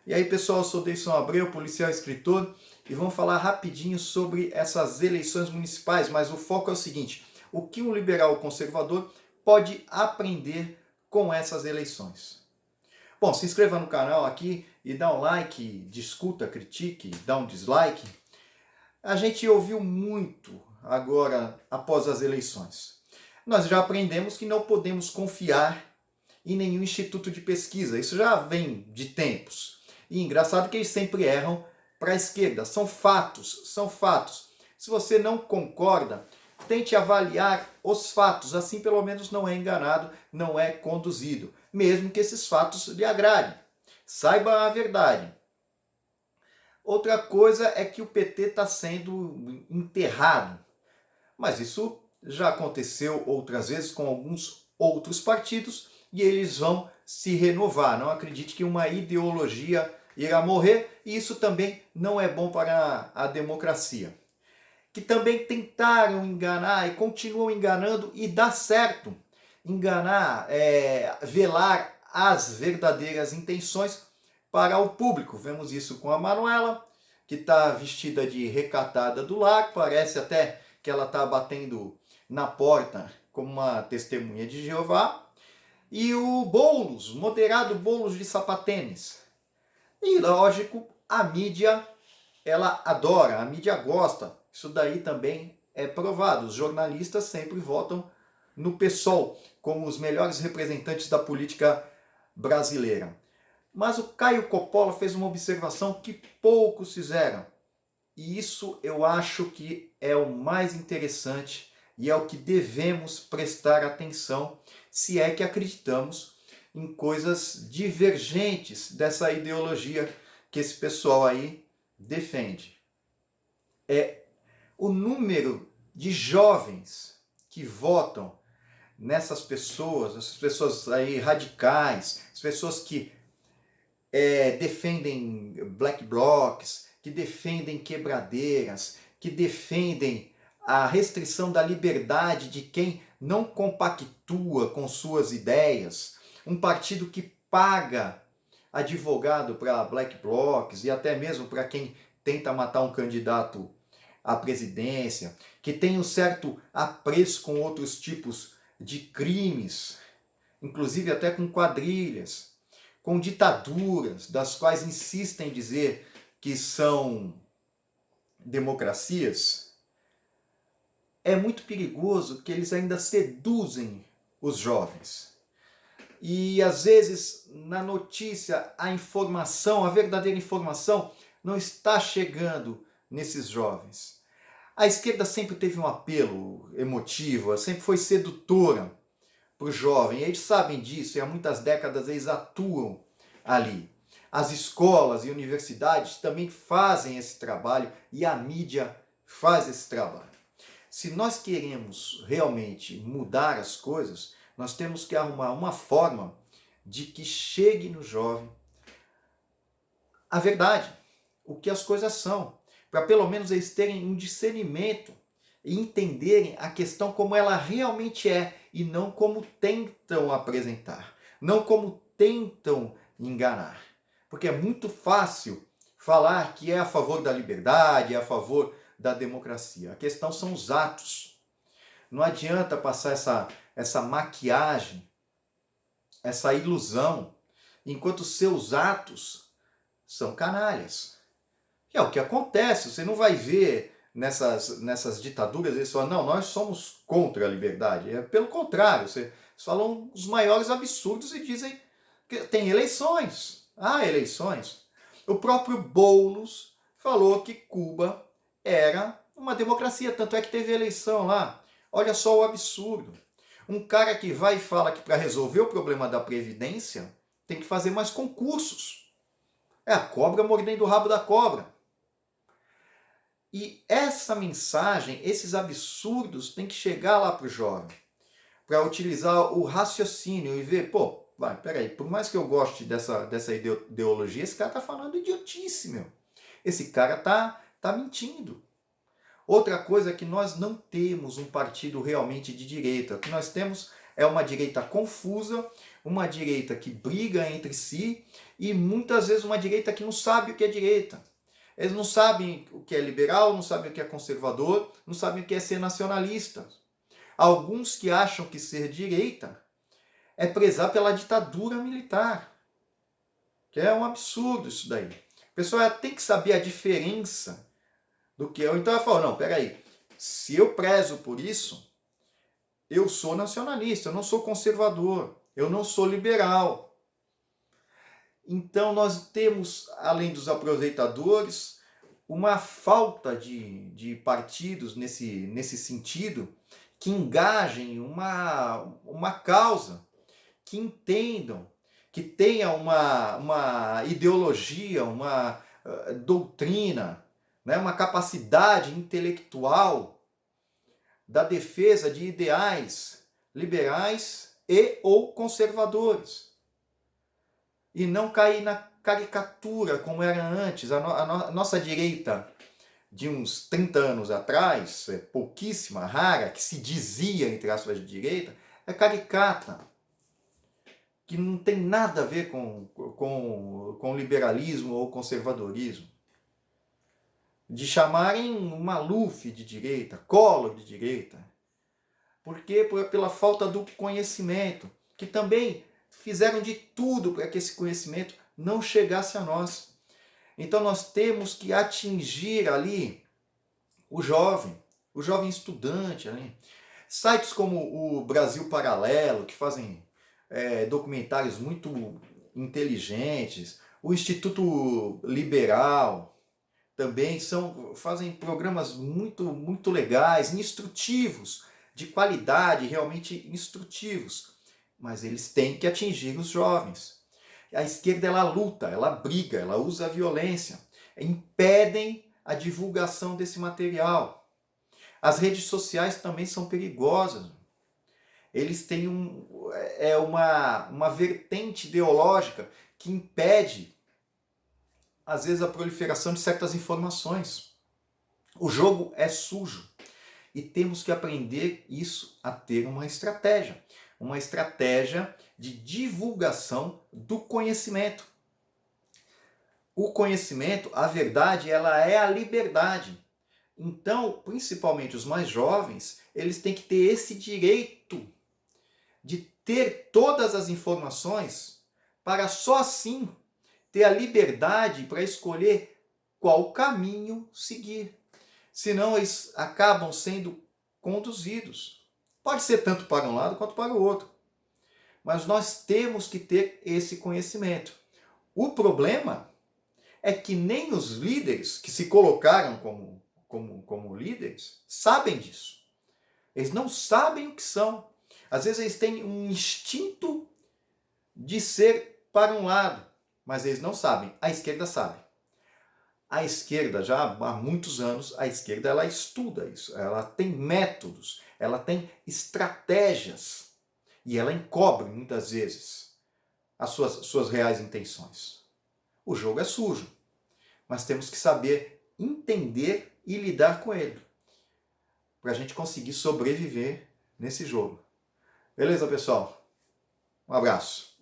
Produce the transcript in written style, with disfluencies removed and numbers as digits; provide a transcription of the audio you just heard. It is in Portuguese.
E aí, pessoal, eu sou Deison Abreu, policial e escritor, e vamos falar rapidinho sobre essas eleições municipais, mas o foco é o seguinte: o que um liberal conservador pode aprender com essas eleições? Bom, se inscreva no canal aqui e dá um like, discuta, critique, dá um dislike. A gente ouviu muito agora após as eleições. Nós já aprendemos que não podemos confiar em nenhum instituto de pesquisa. Isso já vem de tempos. E engraçado que eles sempre erram para a esquerda. São fatos, são fatos. Se você não concorda, tente avaliar os fatos. Assim, pelo menos, não é enganado, não é conduzido. Mesmo que esses fatos lhe agradem. Saiba a verdade. Outra coisa é que o PT está sendo enterrado. Mas isso já aconteceu outras vezes com alguns outros partidos e eles vão se renovar. Não acredite que uma ideologia irá morrer, e isso também não é bom para a democracia. Que também tentaram enganar e continuam enganando e dá certo. Enganar, velar as verdadeiras intenções para o público. Vemos isso com a Manuela, que está vestida de recatada do lar, parece até que ela está batendo na porta como uma testemunha de Jeová. E o Boulos, moderado Boulos de sapatênis. E lógico, a mídia, ela adora, a mídia gosta. Isso daí também é provado. Os jornalistas sempre votam no PSOL como os melhores representantes da política brasileira. Mas o Caio Coppola fez uma observação que poucos fizeram. E isso eu acho que é o mais interessante e é o que devemos prestar atenção se é que acreditamos em coisas divergentes dessa ideologia que esse pessoal aí defende. É o número de jovens que votam nessas pessoas, essas pessoas aí radicais, as pessoas que defendem black blocs, que defendem quebradeiras, que defendem a restrição da liberdade de quem não compactua com suas ideias, um partido que paga advogado para black blocs e até mesmo para quem tenta matar um candidato à presidência, que tem um certo apreço com outros tipos de crimes, inclusive até com quadrilhas, com ditaduras, das quais insistem em dizer que são democracias. É muito perigoso que eles ainda seduzem os jovens. E às vezes na notícia a informação, a verdadeira informação, não está chegando nesses jovens. A esquerda sempre teve um apelo emotivo, sempre foi sedutora para o jovem. Eles sabem disso e há muitas décadas eles atuam ali. As escolas e universidades também fazem esse trabalho e a mídia faz esse trabalho. Se nós queremos realmente mudar as coisas, nós temos que arrumar uma forma de que chegue no jovem a verdade, o que as coisas são, para pelo menos eles terem um discernimento e entenderem a questão como ela realmente é e não como tentam apresentar, não como tentam enganar. Porque é muito fácil falar que é a favor da liberdade, é a favor da democracia. A questão são os atos. Não adianta passar essa maquiagem, essa ilusão, enquanto seus atos são canalhas. Que é o que acontece, você não vai ver nessas ditaduras, eles falam, não, nós somos contra a liberdade. É pelo contrário, eles falam os maiores absurdos e dizem que tem eleições. Há eleições. O próprio Boulos falou que Cuba era uma democracia, tanto é que teve eleição lá. Olha só o absurdo. Um cara que vai e fala que para resolver o problema da Previdência tem que fazer mais concursos. É a cobra mordendo o rabo da cobra. E essa mensagem, esses absurdos, tem que chegar lá para o jovem, para utilizar o raciocínio e ver, peraí, por mais que eu goste dessa ideologia, esse cara está falando idiotice, meu. Esse cara tá mentindo. Outra coisa é que nós não temos um partido realmente de direita. O que nós temos É uma direita confusa, uma direita que briga entre si e muitas vezes uma direita que não sabe o que é direita. Eles não sabem o que é liberal, não sabem o que é conservador, não sabem o que é ser nacionalista. Alguns que acham que ser direita é prezar pela ditadura militar, que é um absurdo isso daí. A pessoa tem que saber a diferença do que é. Então ela fala, não, peraí, se eu prezo por isso, eu sou nacionalista, eu não sou conservador, eu não sou liberal. Então nós temos, além dos aproveitadores, uma falta de partidos nesse sentido que engajem uma causa, que entendam, que tenha uma ideologia, uma doutrina, né, uma capacidade intelectual da defesa de ideais liberais e ou conservadores. E não cair na caricatura como era antes. A nossa direita de uns 30 anos atrás, pouquíssima, rara, que se dizia, entre aspas, de direita, é caricata, que não tem nada a ver com liberalismo ou conservadorismo. De chamarem o Maluf de direita, Collor de direita. Por quê? Pela falta do conhecimento, que também fizeram de tudo para que esse conhecimento não chegasse a nós. Então nós temos que atingir ali o jovem estudante ali. Sites como o Brasil Paralelo, que fazem documentários muito inteligentes, o Instituto Liberal também fazem programas muito legais, instrutivos, de qualidade, realmente instrutivos. Mas eles têm que atingir os jovens. A esquerda ela luta, ela briga, ela usa a violência, impedem a divulgação desse material. As redes sociais também são perigosas. Eles têm uma vertente ideológica que impede, às vezes, a proliferação de certas informações. O jogo é sujo e temos que aprender isso a ter uma estratégia de divulgação do conhecimento. O conhecimento, a verdade, ela é a liberdade. Então, principalmente os mais jovens, eles têm que ter esse direito de ter todas as informações para só assim ter a liberdade para escolher qual caminho seguir. Senão eles acabam sendo conduzidos. Pode ser tanto para um lado quanto para o outro. Mas nós temos que ter esse conhecimento. O problema é que nem os líderes que se colocaram como líderes sabem disso. Eles não sabem o que são. Às vezes eles têm um instinto de ser para um lado, mas eles não sabem. A esquerda sabe. A esquerda, já há muitos anos, a esquerda ela estuda isso. Ela tem métodos, ela tem estratégias. E ela encobre, muitas vezes, as suas reais intenções. O jogo é sujo, mas temos que saber entender e lidar com ele, para a gente conseguir sobreviver nesse jogo. Beleza, pessoal? Um abraço.